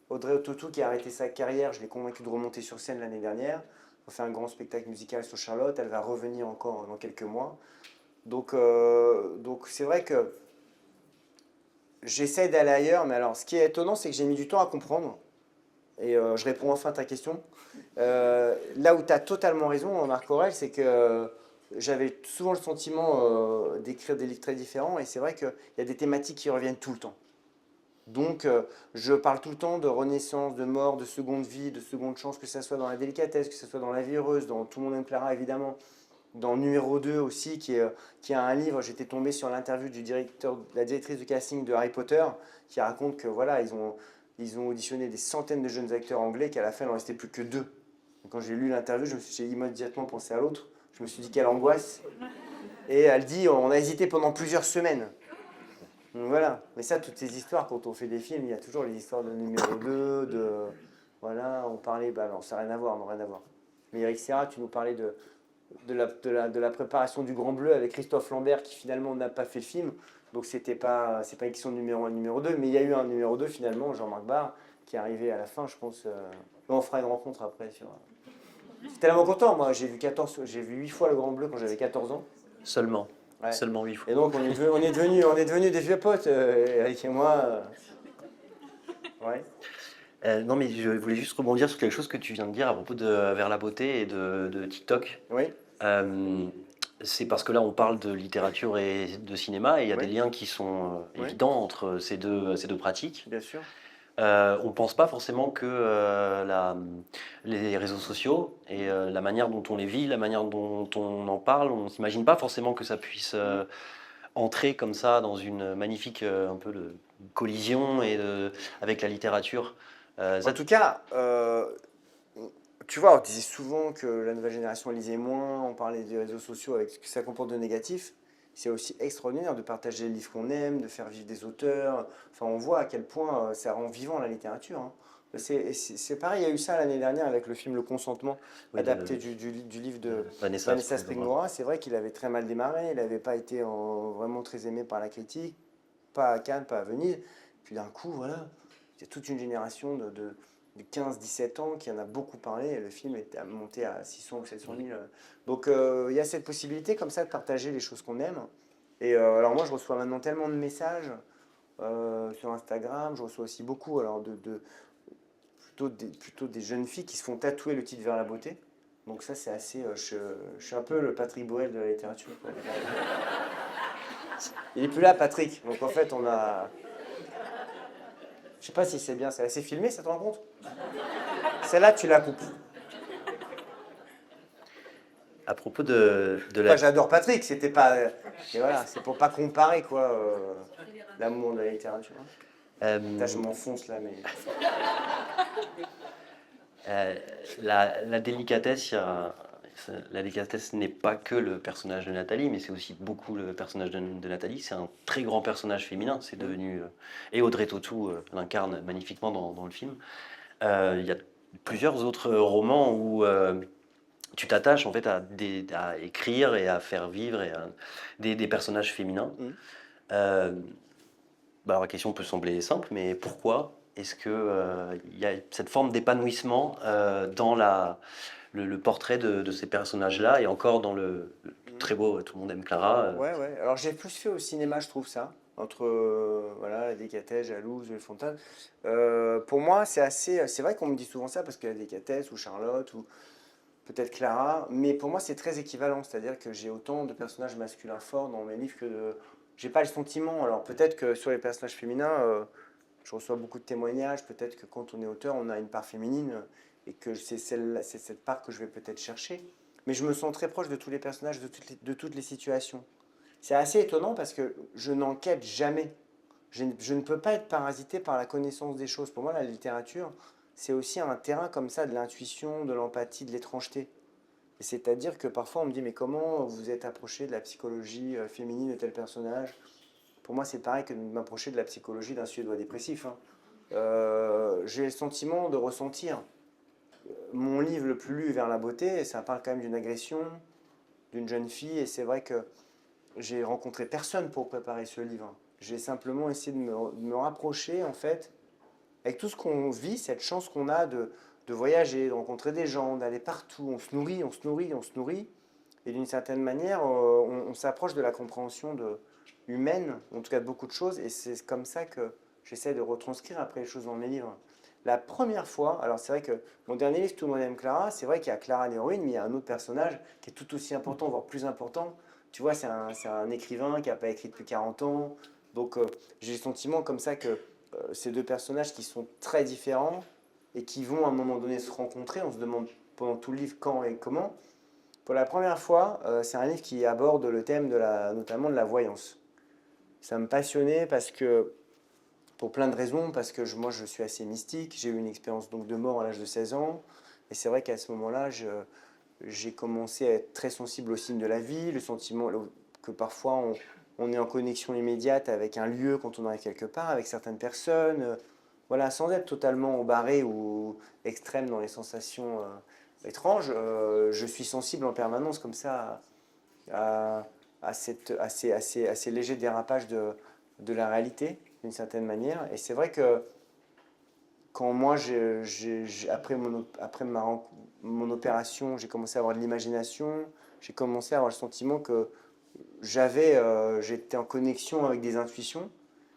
Audrey Tautou, qui a arrêté sa carrière, je l'ai convaincue de remonter sur scène l'année dernière. On fait un grand spectacle musical sur Charlotte. Elle va revenir encore dans quelques mois. Donc c'est vrai que j'essaie d'aller ailleurs. Mais alors, ce qui est étonnant, c'est que j'ai mis du temps à comprendre. Et je réponds enfin à ta question. Là où tu as totalement raison, Marc Aurèle, c'est que j'avais souvent le sentiment d'écrire des livres très différents. Et c'est vrai qu'il y a des thématiques qui reviennent tout le temps. Donc, je parle tout le temps de renaissance, de mort, de seconde vie, de seconde chance, que ce soit dans la délicatesse, que ce soit dans la vie heureuse, dans Tout le monde aime Clara, évidemment, dans numéro 2 aussi, qui a un livre. J'étais tombé sur l'interview la directrice de casting de Harry Potter, qui raconte que voilà, ils ont auditionné des centaines de jeunes acteurs anglais, qu'à la fin, il n'en restait plus que 2. Quand j'ai lu l'interview, j'ai immédiatement pensé à l'autre. Je me suis dit, quelle angoisse. Et elle dit, on a hésité pendant plusieurs semaines. Donc voilà. Mais ça, toutes ces histoires, quand on fait des films, il y a toujours les histoires de numéro 2, voilà, on parlait, bah non, ça n'a rien à voir, non, rien à voir. Mais Eric Serra, tu nous parlais de la préparation du Grand Bleu avec Christophe Lambert, qui finalement n'a pas fait le film. Donc c'est pas une question de numéro 1 numéro 2, mais il y a eu un numéro 2 finalement, Jean-Marc Barr, qui est arrivé à la fin, je pense. On fera une rencontre après. J'étais tellement content, moi, j'ai vu 8 fois le Grand Bleu quand j'avais 14 ans. Seulement. Ouais. Seulement 8 fois. Et donc on est devenus des vieux potes, Eric et moi. Ouais. Non, mais je voulais juste rebondir sur quelque chose que tu viens de dire à propos de Vers la beauté et de TikTok. Oui. C'est parce que là, on parle de littérature et de cinéma, et il y a Oui. des liens qui sont Oui. évidents entre ces deux pratiques. Bien sûr. On ne pense pas forcément que les réseaux sociaux et la manière dont on les vit, la manière dont on en parle, on ne s'imagine pas forcément que ça puisse entrer comme ça dans une magnifique un peu de collision avec la littérature. En tout cas, tu vois, on disait souvent que la nouvelle génération lisait moins, on parlait des réseaux sociaux avec ce que ça comporte de négatif. C'est aussi extraordinaire de partager les livres qu'on aime, de faire vivre des auteurs. Enfin, on voit à quel point ça rend vivant la littérature, hein. C'est pareil, il y a eu ça l'année dernière avec le film Le Consentement, Oui, adapté du livre de Vanessa Vanessa Springora. C'est vrai qu'il avait très mal démarré, il n'avait pas été vraiment très aimé par la critique, pas à Cannes, pas à Venise. Puis d'un coup, voilà, il y a toute une génération de 15-17 ans qui en a beaucoup parlé, et le film est monté à 600 ou 700 000. Donc il y a cette possibilité comme ça de partager les choses qu'on aime. Et alors moi je reçois maintenant tellement de messages sur Instagram, je reçois aussi beaucoup alors plutôt des jeunes filles qui se font tatouer le titre Vers la beauté. Donc ça c'est assez... je suis un peu le Patrick Borel de la littérature, quoi. Il est plus là, Patrick. Donc en fait on a... Je sais pas si c'est bien, c'est assez filmé, ça te rend compte? Celle-là, tu la coupes. À propos de la... Enfin, j'adore Patrick, c'était pas. Et voilà, c'est pour pas comparer, quoi, l'amour de la littérature. Putain, je m'enfonce là, mais. La délicatesse, la délicatesse n'est pas que le personnage de Nathalie, mais c'est aussi beaucoup le personnage de Nathalie. C'est un très grand personnage féminin. C'est devenu et Audrey Tautou l'incarne magnifiquement dans le film. Il y a plusieurs autres romans où tu t'attaches en fait à écrire et à faire vivre des personnages féminins. Alors la question peut sembler simple, mais pourquoi est-ce que il y a cette forme d'épanouissement dans le portrait de ces personnages-là et encore dans le très beau Tout le monde aime Clara. Ouais, ouais. Alors j'ai plus fait au cinéma, je trouve ça. entre voilà, la délicatesse, Jalouse, Le Fontaine. Pour moi, c'est vrai qu'on me dit souvent ça parce que la délicatesse ou Charlotte ou peut-être Clara, mais pour moi c'est très équivalent, c'est-à-dire que j'ai autant de personnages masculins forts dans mes livres que de... J'ai pas le sentiment, alors peut-être que sur les personnages féminins, je reçois beaucoup de témoignages, peut-être que quand on est auteur, on a une part féminine et que c'est cette part que je vais peut-être chercher, mais je me sens très proche de tous les personnages, de toutes les situations. C'est assez étonnant parce que je n'enquête jamais. Je ne peux pas être parasité par la connaissance des choses. Pour moi, la littérature, c'est aussi un terrain comme ça de l'intuition, de l'empathie, de l'étrangeté. C'est-à-dire que parfois on me dit mais comment vous êtes approché de la psychologie féminine de tel personnage? Pour moi c'est pareil que de m'approcher de la psychologie d'un Suédois dépressif, hein. J'ai le sentiment de ressentir. Mon livre le plus lu Vers la beauté, ça parle quand même d'une agression d'une jeune fille et c'est vrai que j'ai rencontré personne pour préparer ce livre. J'ai simplement essayé de me rapprocher en fait avec tout ce qu'on vit, cette chance qu'on a de voyager, de rencontrer des gens, d'aller partout, on se nourrit, on se nourrit, on se nourrit. Et d'une certaine manière, on s'approche de la compréhension humaine, en tout cas de beaucoup de choses, et c'est comme ça que j'essaie de retranscrire après les choses dans mes livres. La première fois, alors c'est vrai que mon dernier livre, Tout le monde aime Clara, c'est vrai qu'il y a Clara l'héroïne, mais il y a un autre personnage qui est tout aussi important, voire plus important. Tu vois, c'est un écrivain qui n'a pas écrit depuis 40 ans. Donc j'ai le sentiment comme ça que ces deux personnages qui sont très différents et qui vont à un moment donné se rencontrer, on se demande pendant tout le livre quand et comment. Pour la première fois, c'est un livre qui aborde le thème notamment de la voyance. Ça me passionnait parce que, pour plein de raisons, parce que moi je suis assez mystique, j'ai eu une expérience donc de mort à l'âge de 16 ans, et c'est vrai qu'à ce moment-là, j'ai commencé à être très sensible aux signes de la vie, le sentiment que parfois on est en connexion immédiate avec un lieu quand on arrive quelque part, avec certaines personnes, voilà, sans être totalement embarré ou extrême dans les sensations étranges, je suis sensible en permanence comme ça à ces légers dérapages de la réalité, d'une certaine manière. Et c'est vrai que quand moi, après mon opération, j'ai commencé à avoir de l'imagination, j'ai commencé à avoir le sentiment que j'étais en connexion avec des intuitions.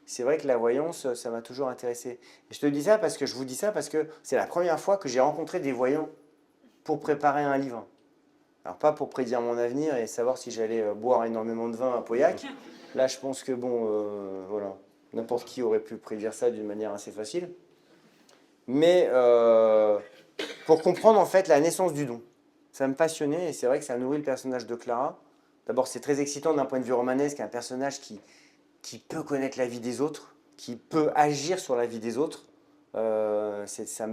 C'est vrai que la voyance, ça m'a toujours intéressé. Et je vous dis ça parce que c'est la première fois que j'ai rencontré des voyants pour préparer un livre. Alors pas pour prédire mon avenir et savoir si j'allais boire énormément de vin à Pauillac. Là, je pense que bon, voilà, n'importe qui aurait pu prédire ça d'une manière assez facile. Mais pour comprendre en fait la naissance du don. Ça me passionnait et c'est vrai que ça nourrit le personnage de Clara. D'abord, c'est très excitant d'un point de vue romanesque, un personnage qui peut connaître la vie des autres, qui peut agir sur la vie des autres. Ça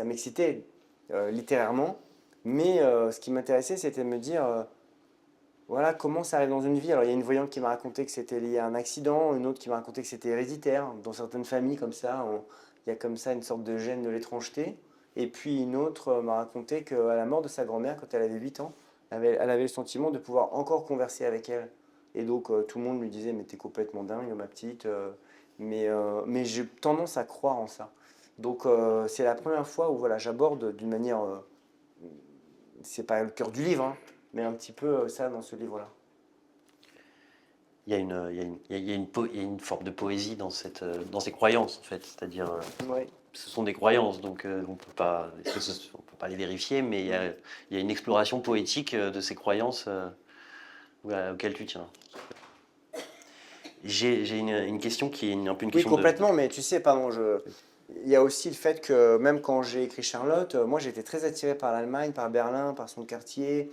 m'excitait littérairement. Mais ce qui m'intéressait, c'était de me dire, voilà, comment ça arrive dans une vie. Alors, il y a une voyante qui m'a raconté que c'était lié à un accident, une autre qui m'a raconté que c'était héréditaire. Dans certaines familles, comme ça, il y a comme ça une sorte de gène de l'étrangeté. Et puis une autre m'a raconté qu'à la mort de sa grand-mère, quand elle avait 8 ans, elle avait le sentiment de pouvoir encore converser avec elle. Et donc tout le monde lui disait, mais t'es complètement dingue, ma petite. Mais j'ai tendance à croire en ça. Donc c'est la première fois où voilà, j'aborde d'une manière, c'est pas le cœur du livre, hein, mais un petit peu ça dans ce livre-là. Il y a il y a une forme de poésie dans ces croyances, en fait. C'est-à-dire, Ouais. ce sont des croyances, donc on peut pas les vérifier, mais il y a une exploration poétique de ces croyances auxquelles tu tiens. J'ai une question qui est un peu une Oui, question complètement, mais tu sais, pardon, il y a aussi le fait que même quand j'ai écrit Charlotte, moi j'étais très attiré par l'Allemagne, par Berlin, par son quartier.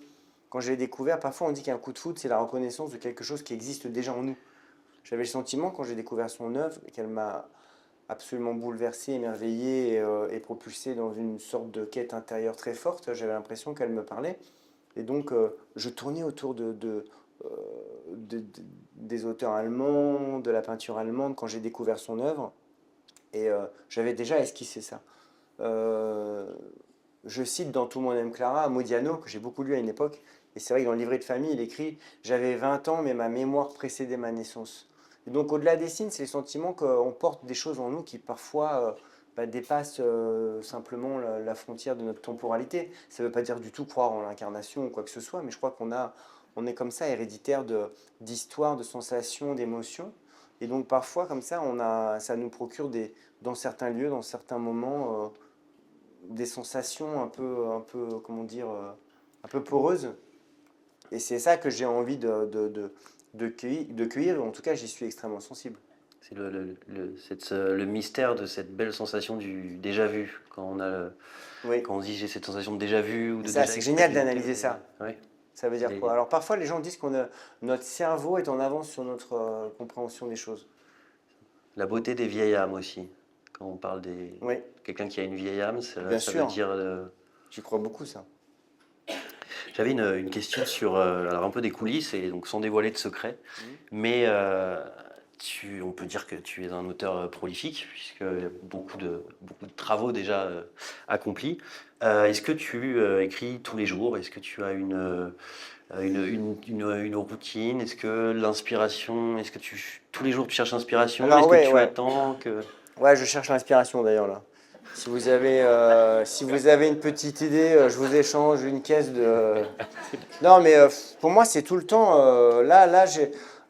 Quand je l'ai découvert, parfois on dit qu'un coup de foudre, c'est la reconnaissance de quelque chose qui existe déjà en nous. J'avais le sentiment, quand j'ai découvert son œuvre, qu'elle m'a absolument bouleversé, émerveillé et propulsé dans une sorte de quête intérieure très forte. J'avais l'impression qu'elle me parlait. Et donc, je tournais autour euh, de- de- des auteurs allemands, de la peinture allemande, quand j'ai découvert son œuvre. Et j'avais déjà esquissé ça. Euh, je cite dans Tout le monde aime Clara, Modiano, que j'ai beaucoup lu à une époque. Et c'est vrai que dans le livret de famille, il écrit J'avais 20 ans, mais ma mémoire précédait ma naissance. Et donc, au-delà des signes, c'est le sentiment qu'on porte des choses en nous qui parfois dépassent simplement la frontière de notre temporalité. Ça ne veut pas dire du tout croire en l'incarnation ou quoi que ce soit, mais je crois on est comme ça héréditaire d'histoires, de sensations, d'émotions. Et donc parfois, comme ça, ça nous procure dans certains lieux, dans certains moments, des sensations comment dire, un peu poreuses. Et c'est ça que j'ai envie de cueillir. En tout cas, j'y suis extrêmement sensible. C'est le mystère de cette belle sensation du déjà vu. Oui. Quand on dit j'ai cette sensation de déjà vu ou Et de ça, déjà c'est génial expérimenté. d'analyser ça. Ouais. Ça veut dire quoi? Alors parfois, les gens disent notre cerveau est en avance sur notre compréhension des choses. La beauté des vieilles âmes aussi. Quand on parle Oui, quelqu'un qui a une vieille âme, bien ça veut sûr. dire. J'y crois beaucoup, ça. J'avais une question sur alors un peu des coulisses et donc sans dévoiler de secret, Mhm. mais on peut dire que tu es un auteur prolifique puisque il y a beaucoup de travaux déjà accomplis. Est-ce que tu écris tous les jours? Est-ce que tu as une routine? Est-ce que l'inspiration, tous les jours tu cherches l'inspiration? Alors Est-ce que ouais, tu ouais. attends que... Ouais, je cherche l'inspiration d'ailleurs là. Si vous avez une petite idée, je vous échange une caisse de. Non, mais pour moi, c'est tout le temps.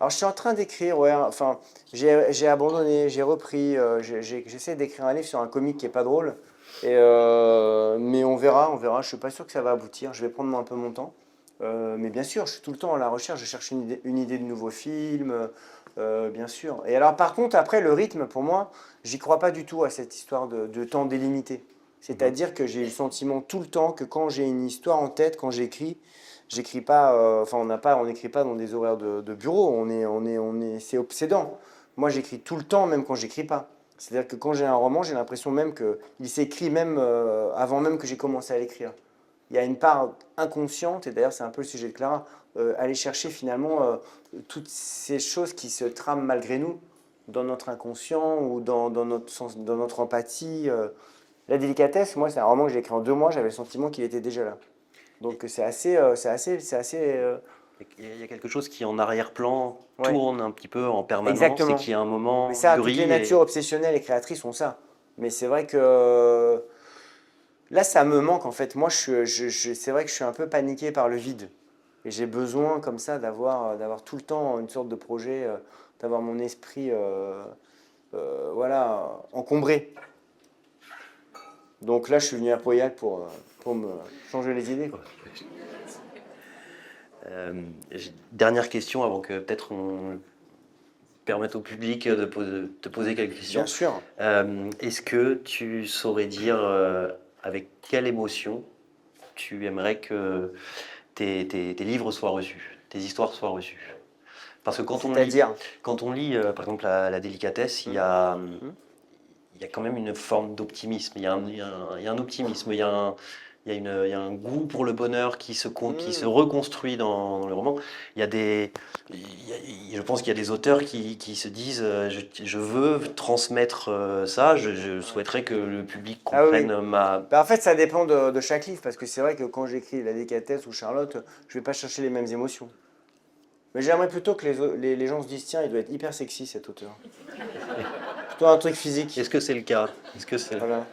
Alors, je suis en train d'écrire, ouais. Enfin, j'ai abandonné, j'ai repris. J'essaie d'écrire un livre sur un comique qui est pas drôle. Mais on verra, on verra. Je suis pas sûr que ça va aboutir. Je vais prendre un peu mon temps. Mais bien sûr, je suis tout le temps à la recherche. Je cherche une idée de nouveau film, bien sûr. Et alors, par contre, après, le rythme, pour moi, j'y crois pas du tout à cette histoire de temps délimité. C'est-à-dire que j'ai le sentiment tout le temps que quand j'ai une histoire en tête, quand j'écris pas, enfin on n'écrit pas dans des horaires de bureau, c'est obsédant. Moi j'écris tout le temps, même quand j'écris pas. C'est-à-dire que quand j'ai un roman, j'ai l'impression même qu'il s'écrit même avant même que j'ai commencé à l'écrire. Il y a une part inconsciente, et d'ailleurs c'est un peu le sujet de Clara, aller chercher finalement toutes ces choses qui se trament malgré nous, dans notre inconscient ou dans notre empathie. La délicatesse, moi c'est un roman que j'ai écrit en 2 mois, j'avais le sentiment qu'il était déjà là. Donc c'est assez. Il y a quelque chose qui en arrière-plan Ouais, tourne un petit peu en permanence et exactement. qui à un Mais moment ça, toutes les mûrit natures et... obsessionnelles et créatrices ont ça. Mais c'est vrai que là, ça me manque en fait. Moi, c'est vrai que je suis un peu paniqué par le vide. Et j'ai besoin comme ça d'avoir tout le temps une sorte de projet, d'avoir mon esprit voilà, encombré. Donc là, je suis venu à Pauillac pour me changer les idées, quoi. Dernière question avant que peut-être on permette au public de te poser quelques Bien questions. sûr. Est-ce que tu saurais dire avec quelle émotion tu aimerais que tes livres soient reçus, tes histoires soient reçues? Parce que C'est-à-dire. quand on lit par exemple la délicatesse, il y a quand même une forme d'optimisme. Il y a un optimisme, il y a un goût pour le bonheur qui se Hmm. reconstruit dans le roman. Il y a je pense qu'il y a des auteurs qui se disent je veux transmettre ça, je souhaiterais que le public Ah oui, oui. comprenne ma... Bah, en fait, ça dépend de chaque livre, parce que c'est vrai que quand j'écris La Délicatesse ou Charlotte, je vais pas chercher les mêmes émotions. Mais j'aimerais plutôt que les gens se disent, tiens, il doit être hyper sexy cet auteur. Plutôt un truc physique. Est-ce que c'est le cas? Est-ce que c'est... Voilà.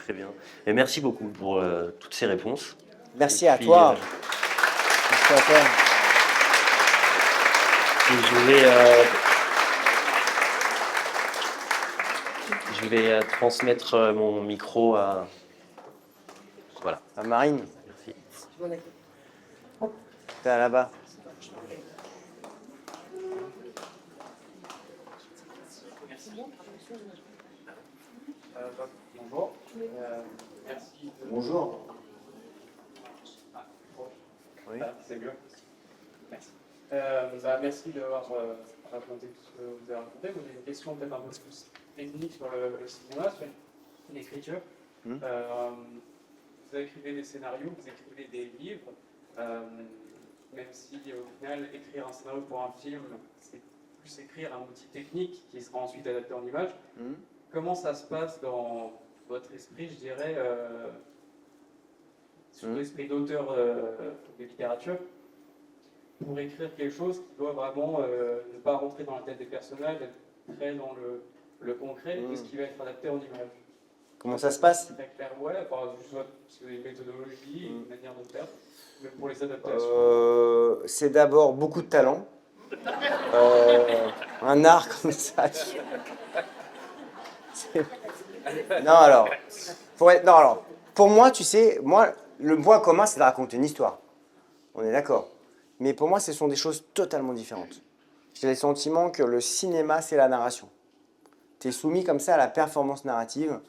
Très bien. Et merci beaucoup pour toutes ces réponses. Et Merci à puis, toi. Merci à toi. je vais transmettre mon micro à... Voilà, À Marine, merci. t'es là-bas. Bonjour. Merci. Bonjour. Oui. C'est mieux. Merci. Merci d'avoir raconté tout ce que vous avez raconté. Vous avez une question peut-être un peu plus technique sur le cinéma, sur l'écriture. Vous écrivez des scénarios, vous écrivez des livres, même si au final, écrire un scénario pour un film, c'est plus écrire un outil technique qui sera ensuite adapté en image. Comment ça se passe dans votre esprit, je dirais, sur l'esprit d'auteur de littérature, pour écrire quelque chose qui doit vraiment ne pas rentrer dans la tête des personnages, être très dans le concret, et ce qui va être adapté en image? Comment ça se passe? C'est très clair, ouais, soit si vous avez une méthodologie, une manière de faire, même pour les adaptations. C'est d'abord beaucoup de talent. Un art comme ça. Non, alors, non, alors, pour moi, tu sais, moi, le point commun, c'est de raconter une histoire. On est d'accord. Mais pour moi, ce sont des choses totalement différentes. J'ai le sentiment que le cinéma, c'est la narration. Tu es soumis comme ça à la performance narrative.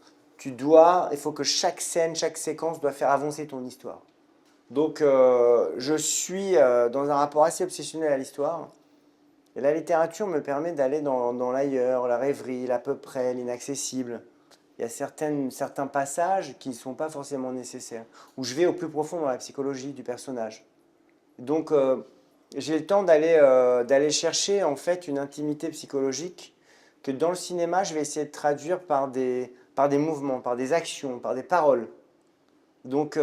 Il faut que chaque scène, chaque séquence doit faire avancer ton histoire. Donc, je suis dans un rapport assez obsessionnel à l'histoire. Et la littérature me permet d'aller dans l'ailleurs, la rêverie, l'à peu près, l'inaccessible. Il y a certains passages qui ne sont pas forcément nécessaires, où je vais au plus profond dans la psychologie du personnage. Donc, j'ai le temps d'aller chercher en fait une intimité psychologique que dans le cinéma, je vais essayer de traduire par des mouvements, par des actions, par des paroles. Donc,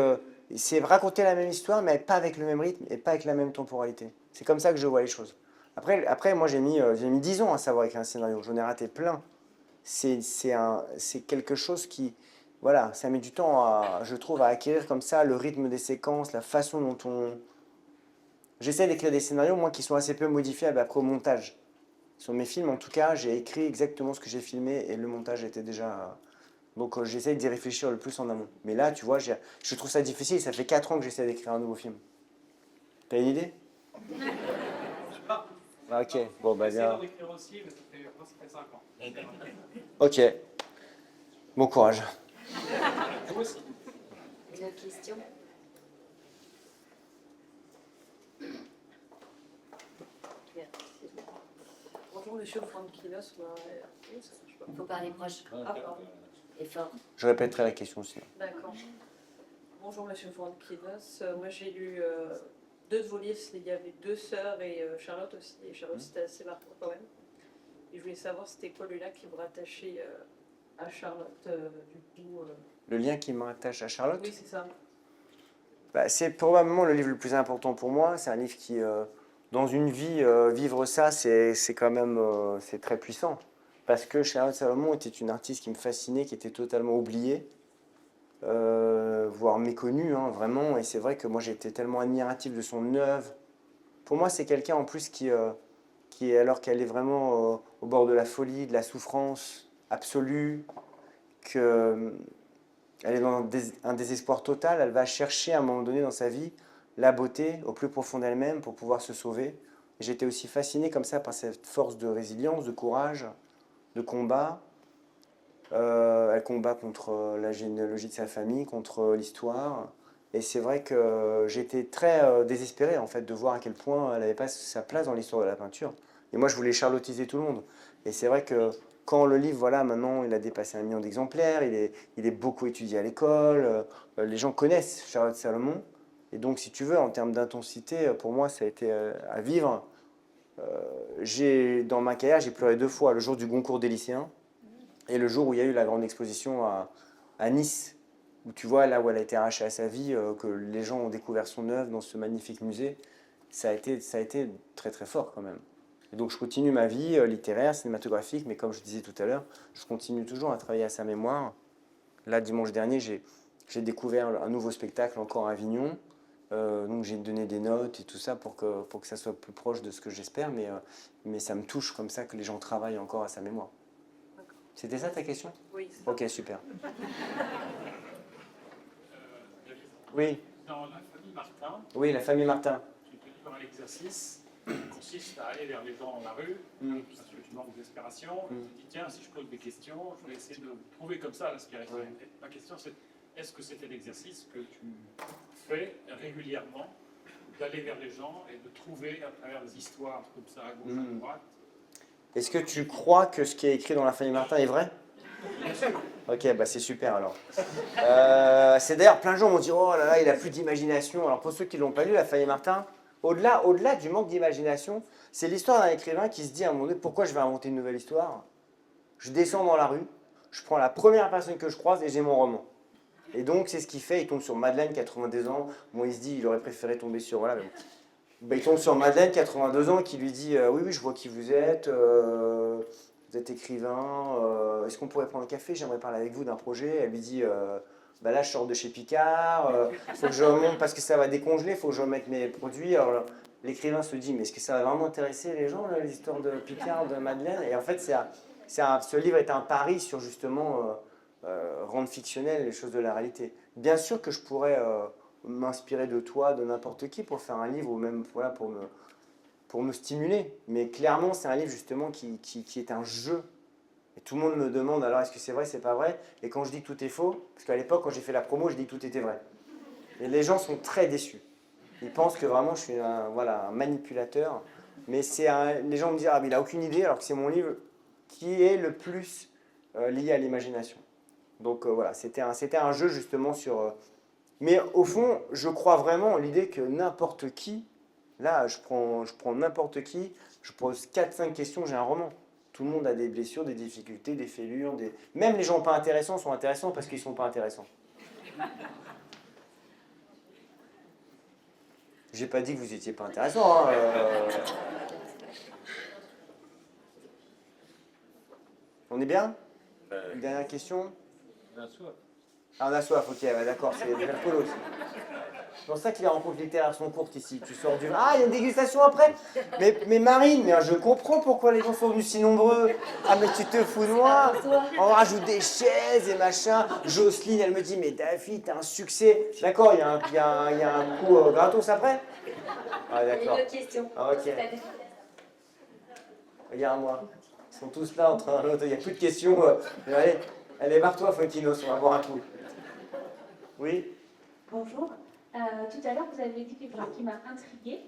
c'est raconter la même histoire, mais pas avec le même rythme et pas avec la même temporalité. C'est comme ça que je vois les choses. Après moi, j'ai mis 10 ans à savoir écrire un scénario. J'en ai raté plein. C'est quelque chose qui, voilà, ça met du temps, je trouve, à acquérir comme ça le rythme des séquences, la façon dont on... J'essaie d'écrire des scénarios, moi, qui sont assez peu modifiables après au montage. Sur mes films, en tout cas, j'ai écrit exactement ce que j'ai filmé et le montage était déjà... Donc j'essaie d'y réfléchir le plus en amont. Mais là, tu vois, je trouve ça difficile. Ça fait 4 ans que j'essaie d'écrire un nouveau film. T'as une idée? Je sais pas. Ah, ok, bon bah J'essaie bien. d'en écrire aussi, mais ça fait 5 ans. Ok, bon courage. Vous aussi. Une autre question? Bonjour Monsieur Frankinos, Il faut parler proche Ah, pardon. et fort. Je répéterai la question aussi. D'accord. Bonjour Monsieur Frankinos, moi j'ai lu deux de vos livres, il y avait deux sœurs et Charlotte aussi, et Charlotte c'était assez marquant quand même. Et je voulais savoir c'était quoi le lien qui vous rattachait à Charlotte, du coup. Le lien qui me rattache à Charlotte, Oui, c'est ça. bah, c'est probablement le livre le plus important pour moi. C'est un livre qui, dans une vie, vivre ça, c'est quand même c'est très puissant. Parce que Charlotte Salomon était une artiste qui me fascinait, qui était totalement oubliée, voire méconnue, hein, vraiment. Et c'est vrai que moi, j'étais tellement admiratif de son œuvre. Pour moi, c'est quelqu'un en plus qui alors qu'elle est vraiment au bord de la folie, de la souffrance absolue, que elle est dans un désespoir total, elle va chercher à un moment donné dans sa vie la beauté au plus profond d'elle-même pour pouvoir se sauver. Et j'étais aussi fasciné comme ça par cette force de résilience, de courage, de combat. Elle combat contre la généalogie de sa famille, contre l'histoire. Et c'est vrai que j'étais très désespéré en fait de voir à quel point elle n'avait pas sa place dans l'histoire de la peinture. Et moi je voulais charlottiser tout le monde. Et c'est vrai que quand le livre, voilà, maintenant il a dépassé 1 million d'exemplaires, il est beaucoup étudié à l'école, les gens connaissent Charlotte Salomon. Et donc si tu veux, en termes d'intensité, pour moi ça a été à vivre. Dans ma carrière, j'ai pleuré 2 fois, le jour du Goncourt des lycéens et le jour où il y a eu la grande exposition à Nice, où tu vois, là où elle a été arrachée à sa vie, que les gens ont découvert son œuvre dans ce magnifique musée, ça a été très très fort quand même. Et donc je continue ma vie littéraire, cinématographique, mais comme je disais tout à l'heure, je continue toujours à travailler à sa mémoire. Là, dimanche dernier, j'ai découvert un nouveau spectacle encore à Avignon, donc j'ai donné des notes et tout ça pour que ça soit plus proche de ce que j'espère, mais ça me touche comme ça que les gens travaillent encore à sa mémoire. C'était ça ta question? Oui, c'est ça. Ok, super. Oui, Dans la famille Martin, oui, la famille Martin. tu peux faire un exercice qui consiste à aller vers les gens dans la rue, parce que tu manques d'inspiration, et tu te dis tiens, si je pose des questions, je vais essayer de trouver comme ça l'inspiration. Ouais. Ma question c'est, est-ce que c'était l'exercice que tu fais régulièrement, d'aller vers les gens et de trouver à travers des histoires comme ça, à gauche, à droite? Est-ce que tu crois que ce qui est écrit dans la famille Martin est vrai? Bien sûr. Ok, bah c'est super alors. C'est d'ailleurs plein de gens m'ont dit oh là là, il a plus d'imagination. Alors pour ceux qui l'ont pas lu, la famille Martin, au-delà du manque d'imagination, c'est l'histoire d'un écrivain qui se dit à un moment donné pourquoi je vais inventer une nouvelle histoire. Je descends dans la rue, je prends la première personne que je croise et j'ai mon roman. Et donc c'est ce qu'il fait. Il tombe sur Madeleine, 82 ans. Bon, il se dit il aurait préféré tomber sur voilà. Mais bon. Ben, il tombe sur Madeleine, 82 ans, qui lui dit oui, oui, je vois qui vous êtes écrivain, est-ce qu'on pourrait prendre un café? J'aimerais parler avec vous d'un projet. Elle lui dit bah là, je sors de chez Picard, faut que je remonte parce que ça va décongeler, il faut que je remette mes produits. Alors, l'écrivain se dit, mais est-ce que ça va vraiment intéresser les gens, là, les histoires de Picard, de Madeleine? Et en fait, ce livre est un pari sur justement rendre fictionnel les choses de la réalité. Bien sûr que je pourrais m'inspirer de toi, de n'importe qui pour faire un livre, ou même voilà, pour me stimuler. Mais clairement, c'est un livre justement qui est un jeu. Et tout le monde me demande alors est-ce que c'est vrai, c'est pas vrai? Et quand je dis que tout est faux, parce qu'à l'époque, quand j'ai fait la promo, je dis que tout était vrai. Et les gens sont très déçus. Ils pensent que vraiment je suis un manipulateur. Mais les gens me disent ah mais il n'a aucune idée, alors que c'est mon livre qui est le plus lié à l'imagination. Donc voilà, c'était un jeu justement sur... Mais au fond, je crois vraiment en l'idée que n'importe qui, là je prends n'importe qui, je pose 4-5 questions, j'ai un roman. Tout le monde a des blessures, des difficultés, des fêlures. Même les gens pas intéressants sont intéressants parce qu'ils ne sont pas intéressants. J'ai pas dit que vous étiez pas intéressant. Hein, On est bien? Une dernière question? On a soif. Ah, on a soif, ok, ouais, d'accord, c'est déjà le aussi. C'est pour ça que les rencontres littéraires sont courtes ici. Tu sors du... Ah, il y a une dégustation après? Mais Marine, mais je comprends pourquoi les gens sont venus si nombreux. Ah, mais tu te fous de moi? On rajoute des chaises et machin. Jocelyne, elle me dit, mais David, t'as un succès. D'accord, il y a un coup gratos après? Ah, d'accord. Une autre question. Ah, ok. Regarde-moi. Ils sont tous là entre un l'autre. Il n'y a plus de questions. Allez, barre-toi, Fontinos, on va boire un coup. Oui? Bonjour. Tout à l'heure, vous avez dit quelque chose qui m'a intriguée.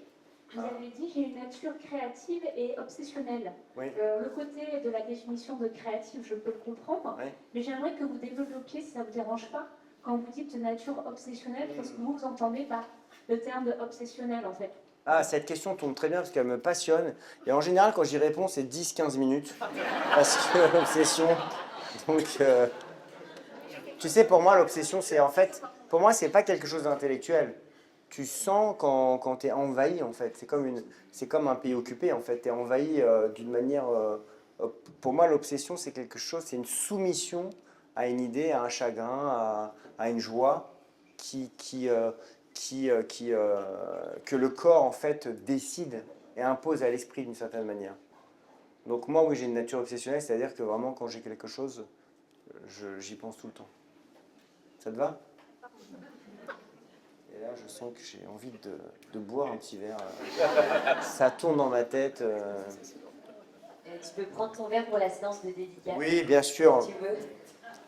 Vous avez dit j'ai une nature créative et obsessionnelle. Oui. Le côté de la définition de créative, je peux le comprendre, Oui. mais j'aimerais que vous développiez, si ça ne vous dérange pas, quand vous dites nature obsessionnelle, qu'est-ce que vous entendez par le terme de obsessionnel en fait? Ah, cette question tombe très bien parce qu'elle me passionne. Et en général, quand j'y réponds, c'est 10-15 minutes. Parce que l'obsession... Donc, tu sais, pour moi, l'obsession, c'est en fait... Pour moi, c'est pas quelque chose d'intellectuel. Tu sens quand tu es envahi, en fait. C'est comme un pays occupé, en fait. Tu es envahi d'une manière... pour moi, l'obsession, c'est quelque chose, c'est une soumission à une idée, à un chagrin, à une joie que le corps, en fait, décide et impose à l'esprit d'une certaine manière. Donc moi, oui, j'ai une nature obsessionnelle, c'est-à-dire que vraiment, quand j'ai quelque chose, j'y pense tout le temps. Ça te va? Et là, je sens que j'ai envie de boire un petit verre. Ça tourne dans ma tête. Tu peux prendre ton verre pour la séance de dédicace. Oui, bien sûr. Si tu veux.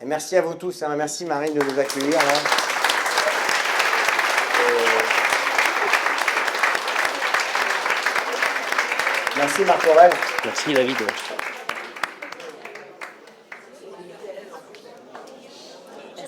Et merci à vous tous. Hein. Merci Marine de nous accueillir. Là. Merci Marc Aurèle. Merci David.